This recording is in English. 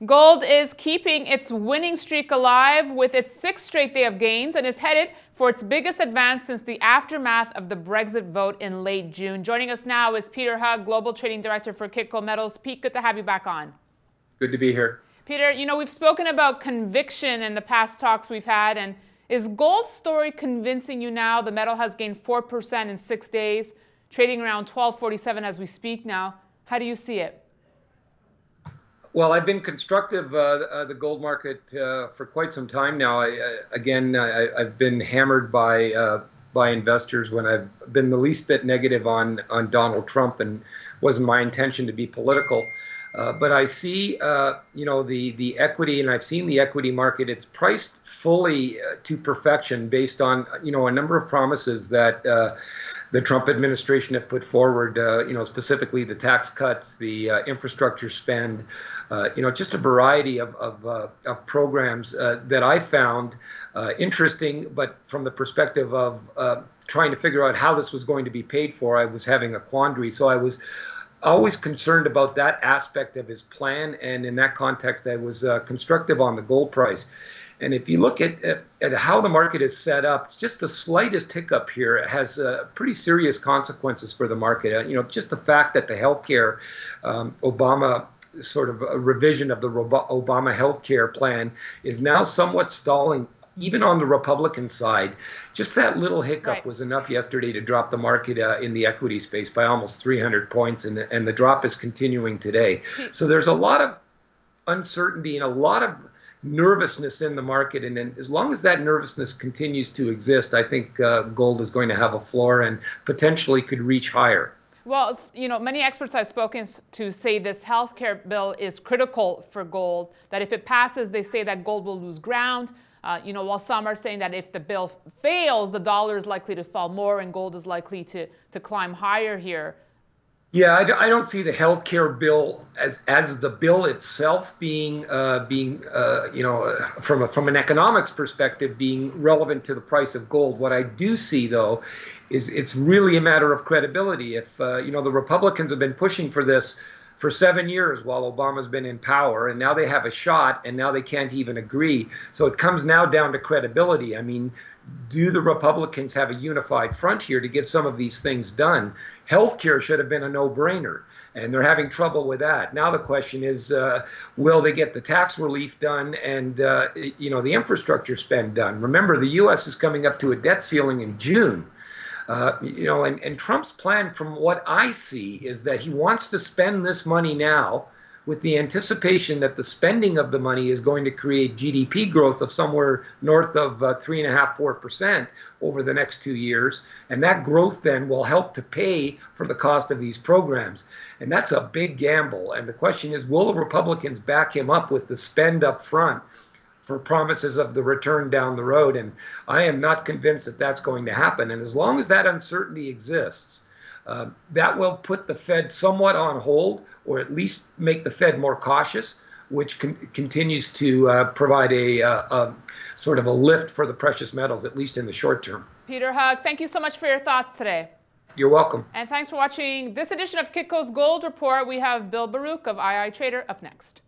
Gold is keeping its winning streak alive with its sixth straight day of gains and is headed for its biggest advance since the aftermath of the Brexit vote in late June. Joining us now is Peter Hugg, Global Trading Director for Kitco Metals. Pete, good to have you back on. Good to be here. Peter, we've spoken about conviction in the past talks we've had, and is Gold's story convincing you now? The metal has gained 4% in 6 days, trading around $12.47 as we speak now. How do you see it? Well, I've been constructive the gold market for quite some time now. I've been hammered by investors when I've been the least bit negative on Donald Trump, and wasn't my intention to be political. But I see, the equity, and I've seen the equity market. It's priced fully to perfection based on a number of promises that the Trump administration have put forward. Specifically the tax cuts, the infrastructure spend. Just a variety of programs that I found interesting, but from the perspective of trying to figure out how this was going to be paid for, I was having a quandary. So I was always concerned about that aspect of his plan, and in that context, I was constructive on the gold price. And if you look at how the market is set up, just the slightest hiccup here has pretty serious consequences for the market. Just the fact that the healthcare Obama sort of a revision of the Obama healthcare plan is now somewhat stalling, even on the Republican side. Just that little hiccup was enough yesterday to drop the market in the equity space by almost 300 points, and the drop is continuing today. So there's a lot of uncertainty and a lot of nervousness in the market, and as long as that nervousness continues to exist, I think gold is going to have a floor and potentially could reach higher. Well, many experts I've spoken to say this healthcare bill is critical for gold, that if it passes, they say that gold will lose ground. While some are saying that if the bill fails, the dollar is likely to fall more and gold is likely to climb higher here. Yeah, I don't see the healthcare bill as the bill itself being from an economics perspective being relevant to the price of gold. What I do see, though, is it's really a matter of credibility. If the Republicans have been pushing for this for 7 years while Obama's been in power, and now they have a shot, and now they can't even agree. So it comes now down to credibility. I mean, do the Republicans have a unified front here to get some of these things done? Healthcare should have been a no-brainer, and they're having trouble with that. Now the question is, will they get the tax relief done and the infrastructure spend done? Remember, the U.S. is coming up to a debt ceiling in June. And Trump's plan, from what I see, is that he wants to spend this money now with the anticipation that the spending of the money is going to create GDP growth of somewhere north of 3.5–4% over the next 2 years. And that growth then will help to pay for the cost of these programs. And that's a big gamble. And the question is, will the Republicans back him up with the spend up front for promises of the return down the road? And I am not convinced that that's going to happen. And as long as that uncertainty exists, that will put the Fed somewhat on hold, or at least make the Fed more cautious, which continues to provide a sort of a lift for the precious metals, at least in the short term. Peter Hugg, thank you so much for your thoughts today. You're welcome. And thanks for watching this edition of Kitco's Gold Report. We have Bill Baruch of II Trader up next.